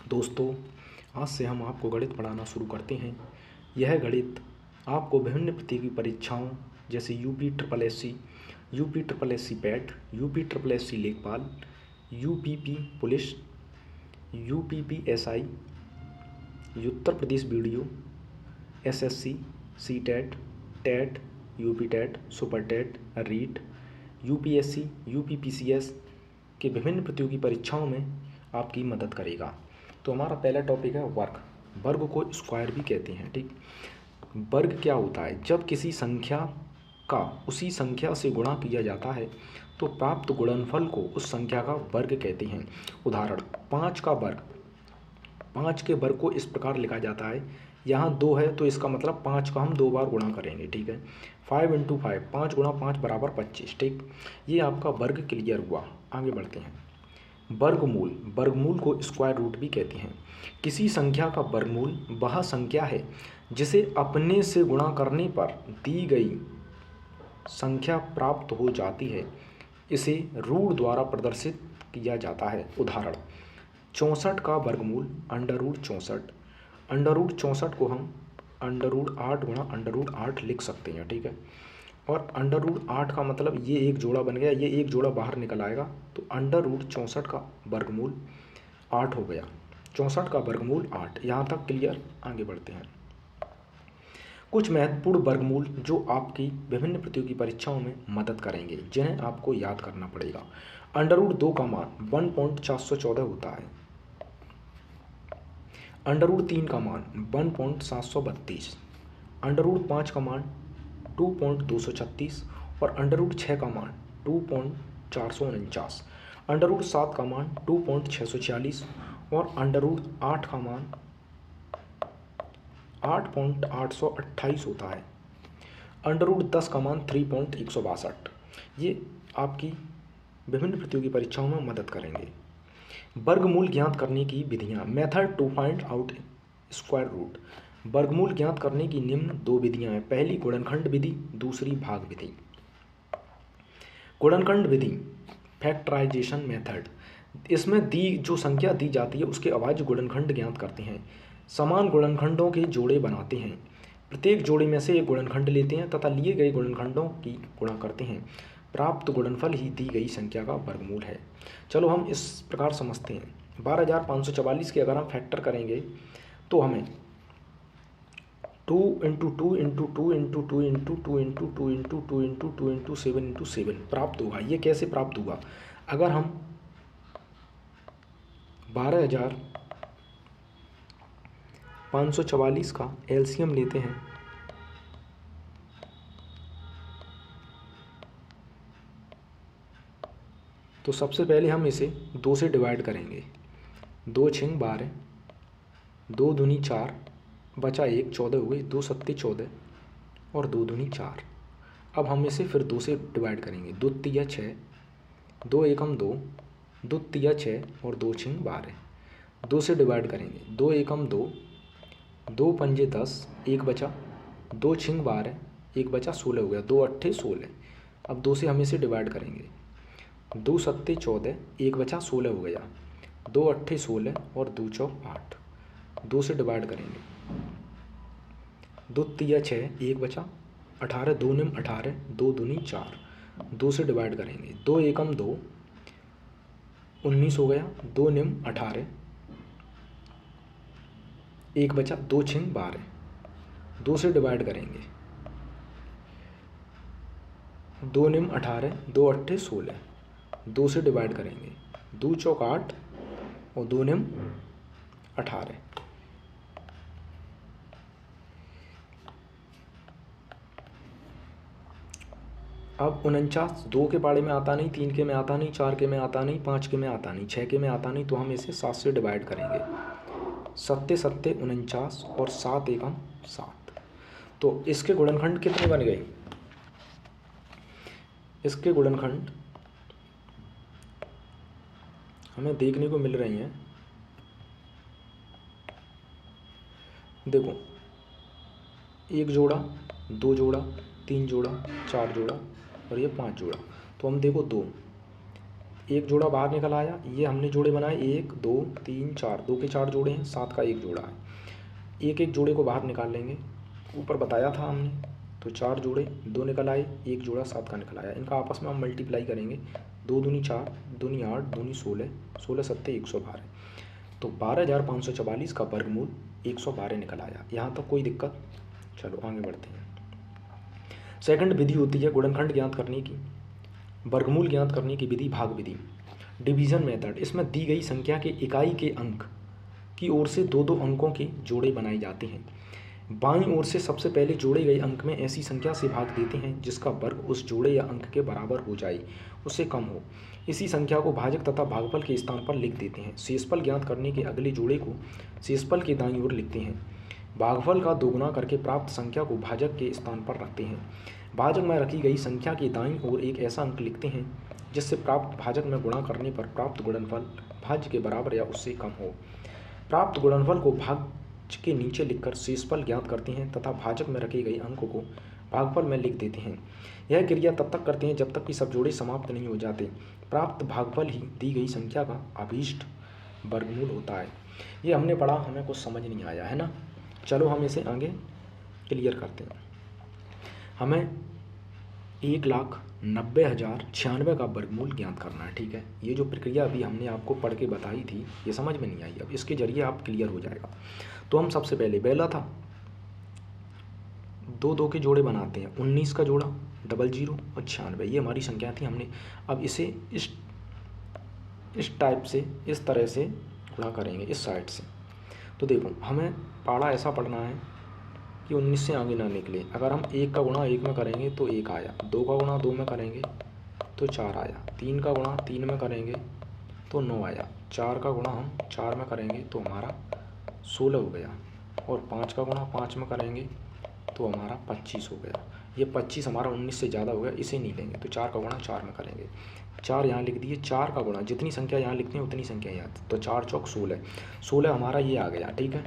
दोस्तों, आज से हम आपको गणित पढ़ाना शुरू करते हैं। यह गणित आपको विभिन्न प्रतियोगी परीक्षाओं जैसे UP triple S C PET, UP triple S C Lekhpal, UPP police, UPPSI, Uttar Pradesh video, SSC, CTET, TET, UP TET, super TET, REET, UPSC, UPPCS के विभिन्न प्रतियोगी परीक्षाओं में आपकी मदद करेगा। तो हमारा पहला टॉपिक है वर्ग। वर्ग को स्क्वायर भी कहते हैं। ठीक, वर्ग क्या होता है? जब किसी संख्या का उसी संख्या से गुणा किया जाता है तो प्राप्त गुणनफल को उस संख्या का वर्ग कहते हैं। उदाहरण, 5 का वर्ग। 5 के वर्ग को इस प्रकार लिखा जाता है, यहाँ 2 है तो इसका मतलब 5 का हम 2 बार गुणा करेंगे। ठीक है, 5 × 5, 5 × 5 बराबर 25। ठीक, ये आपका वर्ग क्लियर हुआ। आगे बढ़ते हैं। वर्गमूल। वर्गमूल को स्क्वायर रूट भी कहते हैं। किसी संख्या का वर्गमूल वह संख्या है जिसे अपने से गुणा करने पर दी गई संख्या प्राप्त हो जाती है। इसे रूट द्वारा प्रदर्शित किया जाता है। उदाहरण, 64 का वर्गमूल √64। √64 को हम √8 × √8 लिख सकते हैं। ठीक है, और √8 का मतलब ये एक जोड़ा बन गया, ये एक जोड़ा बाहर निकल आएगा तो √64 का वर्गमूल 8 हो गया। 64 का वर्गमूल 8। यहाँ तक क्लियर। आगे बढ़ते हैं। कुछ महत्वपूर्ण वर्गमूल जो आपकी विभिन्न प्रतियोगी परीक्षाओं में मदद करेंगे, जिन्हें आपको याद करना पड़ेगा। √2 का मान 1.414 होता है। √3 का मान 1.732। √5 का मान 2.236 और √6 का मान 2.449। √7 का मान 2.646 और √8 का मान 8.828 होता है। √10 का मान 3.162। ये आपकी विभिन्न प्रतियोगी परीक्षाओं में मदद करेंगे। वर्गमूल ज्ञात करने की विधियाँ। Method to find out square root. वर्गमूल ज्ञात करने की निम्न 2 विधियाँ हैं। पहली गुणनखंड विधि, दूसरी भाग विधि। गुणनखंड विधि, फैक्टराइजेशन मेथड। इसमें जो संख्या दी जाती है उसके अभाज्य गुणनखंड ज्ञात करते हैं। समान गुणनखंडों के जोड़े बनाते हैं। प्रत्येक जोड़े में से एक गुणनखंड लेते हैं तथा लिए गए गुणनखंडों की गुणा करते हैं। प्राप्त गुणनफल ही दी गई संख्या का वर्गमूल है। चलो हम इस प्रकार समझते हैं। 12,544 के अगर हम फैक्टर करेंगे तो हमें 2 × 2 × 2 × 2 × 2 × 2 × 2 × 2 × 7 × 7 प्राप्त होगा। ये कैसे प्राप्त हुआ? अगर हम 12,544 का एलसीएम लेते हैं तो सबसे पहले हम इसे 2 से डिवाइड करेंगे। 2 × 6 12, 2 दूनी 4, बचा 1, 14 हो गई। 2 सत्ते 14 और 2 दूनी 4। अब हम इसे फिर 2 से डिवाइड करेंगे। 2 तिया 6, 2 एकम 2, 2 तिया 6 और 2 6 12। 2 से डिवाइड करेंगे। 2 एकम 2, 2 पंजे 10, 1 बचा। 2 6 12, 1 बचा, 16 हो गया। 2 अट्ठे 16। अब 2 से हम इसे डिवाइड करेंगे। 2 सत्ते 14, 1 बचा, 16 हो गया। 2 अट्ठे 16 और 2 चौक 8। 2 से डिवाइड करेंगे। 2 तिया 6, 1 बचा, 18, 2 निम 18, 2 दूनी 4। 2 से डिवाइड करेंगे। 2 एकम 2, 19 हो गया। 2 निम 18, 1 बचा, 2 6 12। 2 से डिवाइड करेंगे। 2 निम 18, 2 अट्ठे 16। 2 से डिवाइड करेंगे। 2 चौक 8 और 2 निम 18। अब 49 2 के पाड़े में आता नहीं, 3 के में आता नहीं, 4 के में आता नहीं, 5 के में आता नहीं, 6 के में आता नहीं, तो हम इसे 7 से डिवाइड करेंगे। 7 सत्ते 49 और 7 एकम 7। तो इसके गुणनखंड कितने बन गए? इसके गुणनखंड हमें देखने को मिल रही हैं। देखो, 1 जोड़ा, 2 जोड़ा, 3 जोड़ा, 4 जोड़ा और ये 5 जोड़ा। तो हम देखो 2 एक जोड़ा बाहर निकल आया, ये हमने जोड़े बनाए 1 2 3 4, 2 के 4 जोड़े हैं, 7 का एक जोड़ा है। एक एक जोड़े को बाहर निकाल लेंगे, ऊपर बताया था हमने। तो 4 जोड़े, 2 निकल आए, एक जोड़ा 7 का निकल आया। इनका आपस में हम मल्टीप्लाई करेंगे, 2 दूनी 4, दूनी 8, दूनी 16, 16 सत्ते 112। तो 12,544 का वर्गमूल 112 निकल आया। यहाँ तक कोई दिक्कत? चलो आगे बढ़ते हैं। सेकंड विधि होती है गुणनखंड ज्ञात करने की, वर्गमूल ज्ञात करने की विधि, भाग विधि, डिवीजन मेथड। इसमें दी गई संख्या के इकाई के अंक की ओर से दो दो अंकों के जोड़े बनाए जाते हैं। बाईं ओर से सबसे पहले जोड़े गए अंक में ऐसी संख्या से भाग देते हैं जिसका वर्ग उस जोड़े या अंक के बराबर हो जाए, उससे कम हो। इसी संख्या को भाजक तथा भागफल के स्थान पर लिख देते हैं। शेषफल ज्ञात करने के अगले जोड़े को शेषफल के दाईं ओर लिखते हैं। भागफल का दोगुना करके प्राप्त संख्या को भाजक के स्थान पर रखते हैं। भाजक में रखी गई संख्या के दाईं ओर एक ऐसा अंक लिखते हैं जिससे प्राप्त भाजक में गुणा करने पर प्राप्त गुणनफल भाज्य के बराबर या उससे कम हो। प्राप्त गुणनफल को भाज्य के नीचे लिखकर शेषफल ज्ञात करते हैं तथा भाजक में रखे गए अंक को भागफल में लिख देते हैं। यह क्रिया तब तक करते हैं जब तक कि सब जोड़े समाप्त नहीं हो जाते। प्राप्त भागफल ही दी गई संख्या का अभीष्ट वर्गमूल होता है। ये हमने पढ़ा, हमें कुछ समझ नहीं आया है ना। चलो हम इसे आगे क्लियर करते हैं। हमें 1,90,096 का वर्गमूल ज्ञात करना है, ठीक है। ये जो प्रक्रिया अभी हमने आपको पढ़ के बताई थी ये समझ में नहीं आई, अब इसके जरिए आप क्लियर हो जाएगा। तो हम सबसे पहले बेला था, 2 2 के जोड़े बनाते हैं, 19 का जोड़ा, 00 और 96, ये हमारी संख्या थी। हमने अब इसे इस टाइप से, इस तरह से गुणा करेंगे इस साइड से। तो देखो हमें पाड़ा ऐसा पढ़ना है कि 19 से आगे ना निकले। अगर हम 1 का गुणा 1 में करेंगे तो 1 आया, 2 का गुणा 2 में करेंगे तो 4 आया, 3 का गुणा 3 में करेंगे तो 9 आया, 4 का गुणा हम 4 में करेंगे तो हमारा 16 हो गया, और 5 का गुणा 5 में करेंगे तो हमारा 25 हो गया। ये 25 हमारा 19 से ज़्यादा हो गया, इसे नहीं लेंगे। तो 4 का गुणा 4 में करेंगे, 4 यहाँ लिख दिए। 4 का गुणा जितनी संख्या यहाँ लिखते हैं उतनी संख्या यहाँ, तो 4 चौक 16, 16 हमारा ये आ गया, ठीक है।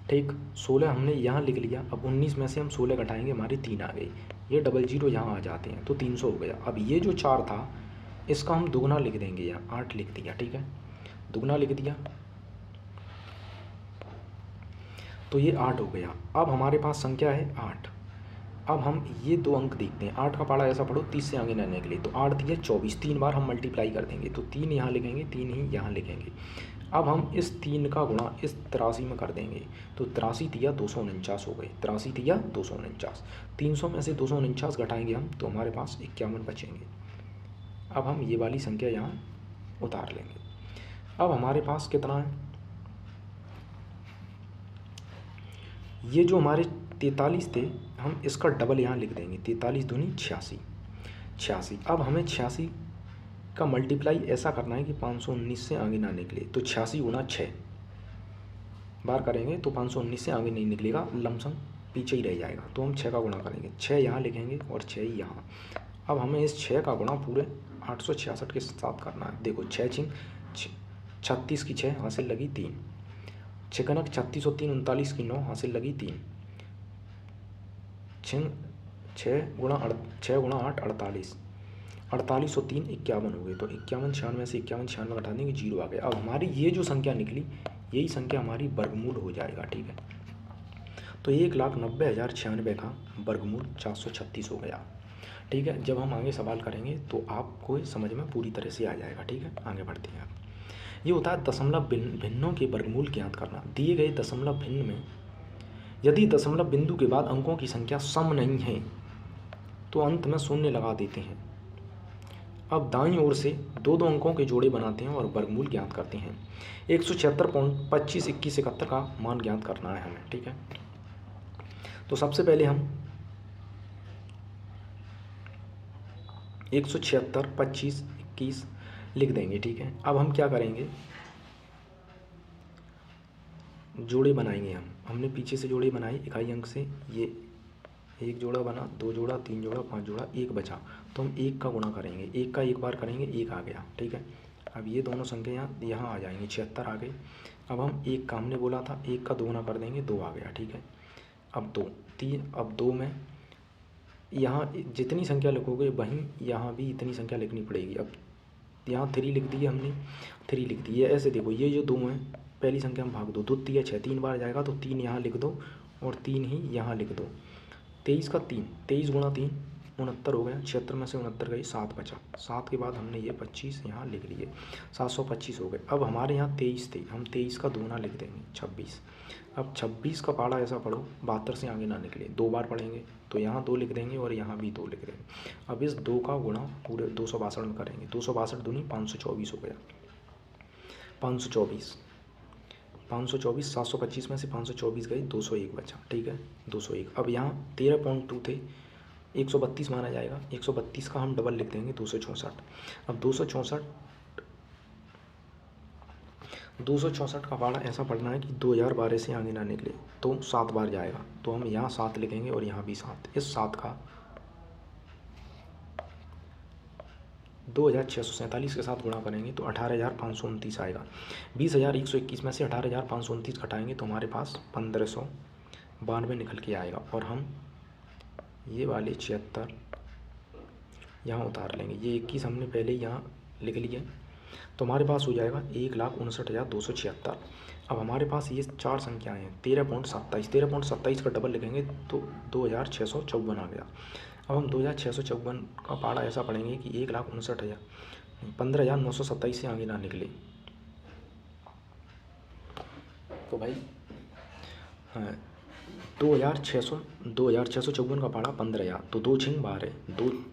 ठीक, 16 हमने यहाँ लिख लिया। अब 19 में से हम 16 घटाएंगे, हमारी 3 आ गई। ये 00 यहाँ आ जाते हैं तो 300 हो गया। अब ये जो 4 था इसका हम दुगना लिख देंगे, यहाँ 8 लिख दिया, ठीक है, दुगना लिख दिया तो ये 8 हो गया। अब हमारे पास संख्या है 8। अब हम ये 2 अंक देखते हैं। 8 का पाड़ा ऐसा पढ़ो 30 से आगे नहीं निकले, तो 8 दिया 24, 3 बार हम मल्टीप्लाई कर देंगे, तो 3 यहाँ लिखेंगे, 3 ही यहाँ लिखेंगे। अब हम इस 3 का गुणा इस 83 में कर देंगे, तो 83 दिया 249 हो गए, 83 दिया 249। 300 में से 249 घटाएंगे हम तो हमारे पास 51 बचेंगे। अब हम ये वाली संख्या यहाँ उतार लेंगे। अब हमारे पास कितना है, ये जो हमारे 43 थे हम इसका डबल यहाँ लिख देंगे, 43 दूनी 86। अब हमें 86 का मल्टीप्लाई ऐसा करना है कि 519 से आगे ना निकले, तो 86 गुणा 6 बार करेंगे तो 519 से आगे नहीं निकलेगा, लमसम पीछे ही रह जाएगा। तो हम 6 का गुणा करेंगे, 6 यहाँ लिखेंगे और 6 यहाँ। अब हमें इस 6 का गुणा पूरे 866 के साथ करना है। देखो 6 छिंग 36 की 6 हासिल लगी 3, 6 कनक 36 और 3 39 की 9 हासिल लगी 3, 6 गुणा 8 48, 48 और 3 51 हो गए। तो 51 96 से 51 96 घटा देंगे, 0 आ गया। अब हमारी ये जो संख्या निकली यही संख्या हमारी वर्गमूल हो जाएगा, ठीक है। तो 1,90,096 का वर्गमूल 436 हो गया, ठीक है। जब हम आगे सवाल करेंगे तो आपको समझ में पूरी तरह से आ जाएगा, ठीक है। आगे बढ़ते हैं। ये होता है दशमलव भिन्नों के वर्गमूल ज्ञात करना। दिए गए दशमलव भिन्न में यदि दशमलव बिंदु के बाद अंकों की संख्या सम नहीं है तो अंत में शून्य लगा देते हैं। अब दाईं ओर से 2 2 अंकों के जोड़े बनाते हैं और वर्गमूल ज्ञात करते हैं। 176.25 21 71 का मान ज्ञात करना है हमें, ठीक है। तो सबसे पहले हम 176.25 21 लिख देंगे, ठीक है। अब हम क्या करेंगे, जोड़े बनाएंगे। हमने पीछे से जोड़े बनाए इकाई अंक से, ये 1 जोड़ा बना, 2 जोड़ा, 3 जोड़ा, 5 जोड़ा, 1 बचा, तो हम 1 का गुणा करेंगे, 1 का 1 बार करेंगे, 1 आ गया, ठीक है। अब ये दोनों संख्या यहाँ आ जाएंगी, 76 आ गई। अब हम एक का हमने बोला था, एक का दोगुना कर देंगे, 2 आ गया, ठीक है। अब 2 3, अब 2 में यहाँ जितनी संख्या लिखोगे वहीं यहाँ भी इतनी संख्या लिखनी पड़ेगी। अब यहाँ 3 लिख दी हमने, 3 लिख दी है। ऐसे देखो ये जो 2 हैं, पहली संख्या में भाग दो, 2 3 6, 3 बार जाएगा तो 3 यहाँ लिख दो और 3 ही यहाँ लिख दो। 23 का 3, 23 गुणा 3 69 हो गया, 76 में से 69 गई, 7 बचा, 7 के बाद हमने ये 25 यहाँ लिख लिए, 725 हो गए। अब हमारे यहाँ 23 थे, हम 23 का दोगुना लिख देंगे, 26। अब 26 का पहाड़ा ऐसा पढ़ो 72 से आगे ना निकले, 2 बार पढ़ेंगे तो यहाँ 2 लिख देंगे और यहाँ भी 2 लिख देंगे। अब इस 2 का गुणा पूरे 262 में करेंगे, 262 दूनी 524 हो गया, 524 725 में से 524 गई, 201 बचा, ठीक है, 201। अब यहाँ 13.2 थे, 132 माना जाएगा, 132 का हम डबल लिख देंगे, 264। अब 264 का पहाड़ा ऐसा पढ़ना है कि 2012 से आगे ना निकले, तो 7 बार जाएगा, तो हम यहाँ 7 लिखेंगे और यहाँ भी 7। इस 7 का 2647 के साथ गुणा करेंगे तो 18,529 आएगा। 20,121 में से 18,529 घटाएंगे तो हमारे पास 1592 निकल के आएगा। और हम ये वाले 76 यहाँ उतार लेंगे, ये 21 हमने पहले यहाँ लिख लिया, तो हमारे पास हो जाएगा 1,59,276। अब हमारे पास ये 4 संख्याएँ हैं, 13.27 का डबल लिखेंगे तो 2,654 आ गया। अब हम 2,654 का पहाड़ा ऐसा पढ़ेंगे कि 15,927 से आगे ना निकले। तो भाई हाँ, 2,654 का पहाड़ा 15,000, तो 2 छिंग 12,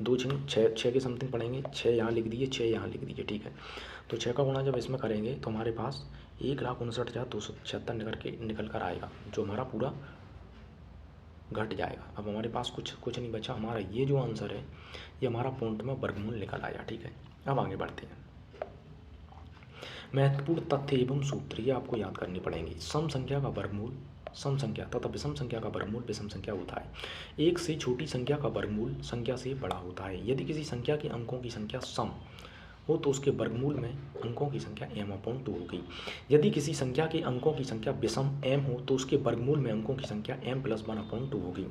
2 छिंग 6 के समथिंग पढ़ेंगे, 6 यहाँ लिख दिए, 6 यहाँ लिख दिए, ठीक है। तो 6 का गुणा जब इसमें करेंगे तो हमारे पास 1,59,276 निकल कर आएगा, जो हमारा पूरा घट जाएगा। अब हमारे पास कुछ नहीं बचा, हमारा ये जो आंसर है ये हमारा पॉइंट में वर्गमूल निकल आया, ठीक है। अब आगे बढ़ते हैं, महत्वपूर्ण तथ्य एवं सूत्र ये आपको याद करने पड़ेंगे। सम संख्या का वर्गमूल सम संख्या तथा विषम संख्या का वर्गमूल विषम संख्या होता है। एक से छोटी संख्या का वर्गमूल संख्या से बड़ा होता है। यदि किसी संख्या के अंकों की संख्या सम हो तो उसके वर्गमूल में अंकों की संख्या m/2 होगी। यदि किसी संख्या के अंकों की संख्या विषम m हो तो उसके वर्गमूल में अंकों की संख्या m+1/2 होगी।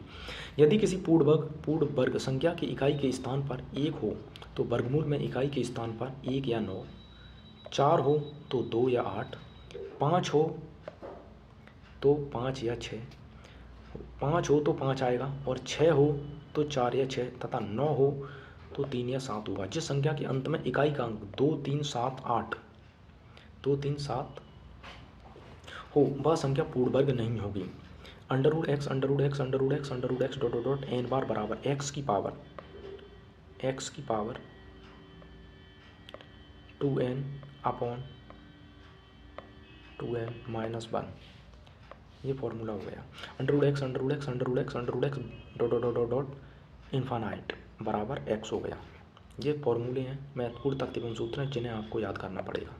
यदि किसी पूर्ण वर्ग संख्या की इकाई के स्थान पर 1 हो तो वर्गमूल में इकाई के स्थान पर 1 या 9, 4 हो तो 2 या 8, 5 हो तो 5 या 6, 5 हो तो 5 आएगा, और 6 हो तो 4 या 6 तथा 9 हो तो 3 या 7 होगा। जिस संख्या के अंत में इकाई का अंक 2 3 7 हो वह संख्या पूर्ण वर्ग नहीं होगी। √x n बार बराबर x की पावर 2n/2n-1 ये फॉर्मूला हो गया। √x इन्फानाइट बराबर x हो गया। ये फॉर्मूले हैं, महत्वपूर्ण तथ्य एवं सूत्र हैं जिन्हें आपको याद करना पड़ेगा।